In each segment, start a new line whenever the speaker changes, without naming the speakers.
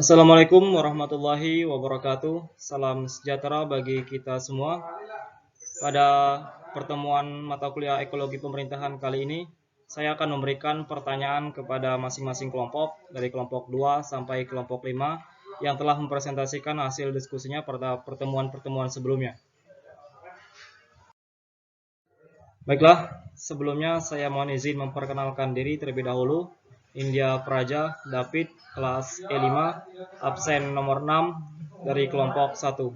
Assalamualaikum warahmatullahi wabarakatuh. Salam sejahtera bagi kita semua. Pada pertemuan mata kuliah ekologi pemerintahan kali ini, saya akan memberikan pertanyaan kepada masing-masing kelompok dari kelompok 2 sampai kelompok 5 yang telah mempresentasikan hasil diskusinya pada pertemuan-pertemuan sebelumnya. Baiklah, sebelumnya saya mohon izin memperkenalkan diri terlebih dahulu. India Praja David, kelas E5, absen nomor 6 dari kelompok 1.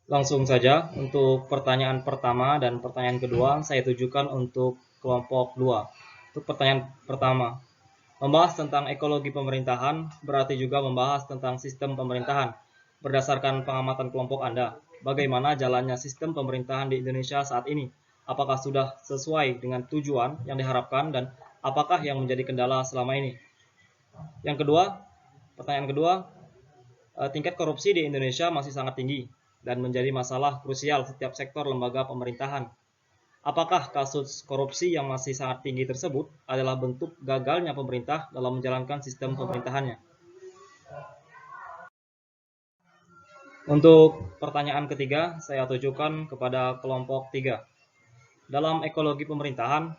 Langsung saja, untuk pertanyaan pertama dan pertanyaan kedua saya tujukan untuk kelompok 2. Untuk pertanyaan pertama, membahas tentang ekologi pemerintahan berarti juga membahas tentang sistem pemerintahan. Berdasarkan pengamatan kelompok Anda, bagaimana jalannya sistem pemerintahan di Indonesia saat ini? Apakah sudah sesuai dengan tujuan yang diharapkan dan apakah yang menjadi kendala selama ini? Yang kedua, pertanyaan kedua, tingkat korupsi di Indonesia masih sangat tinggi dan menjadi masalah krusial setiap sektor lembaga pemerintahan. Apakah kasus korupsi yang masih sangat tinggi tersebut adalah bentuk gagalnya pemerintah dalam menjalankan sistem pemerintahannya? Untuk pertanyaan ketiga, saya tujukan kepada kelompok 3. Dalam ekologi pemerintahan,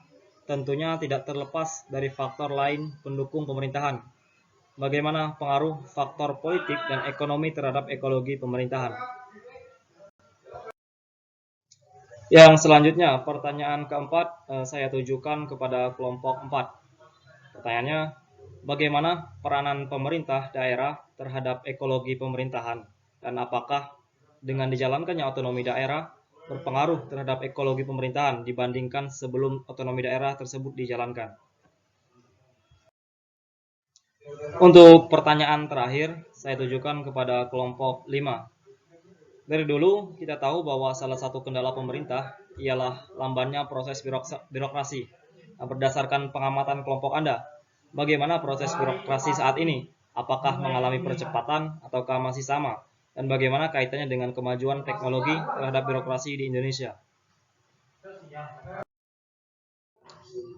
tentunya tidak terlepas dari faktor lain pendukung pemerintahan. Bagaimana pengaruh faktor politik dan ekonomi terhadap ekologi pemerintahan? Yang selanjutnya, pertanyaan keempat saya tujukan kepada kelompok 4. Pertanyaannya, bagaimana peranan pemerintah daerah terhadap ekologi pemerintahan? Dan apakah dengan dijalankannya otonomi daerah berpengaruh terhadap ekologi pemerintahan dibandingkan sebelum otonomi daerah tersebut dijalankan? Untuk pertanyaan terakhir, saya tujukan kepada kelompok 5. Dari dulu, kita tahu bahwa salah satu kendala pemerintah ialah lambannya proses birokrasi. Nah, berdasarkan pengamatan kelompok Anda, bagaimana proses birokrasi saat ini? Apakah mengalami percepatan ataukah masih sama? Dan bagaimana kaitannya dengan kemajuan teknologi terhadap birokrasi di Indonesia?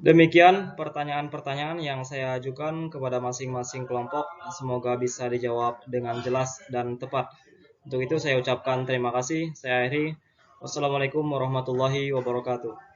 Demikian pertanyaan-pertanyaan yang saya ajukan kepada masing-masing kelompok. Semoga bisa dijawab dengan jelas dan tepat. Untuk itu saya ucapkan terima kasih. Saya akhiri. Wassalamualaikum warahmatullahi wabarakatuh.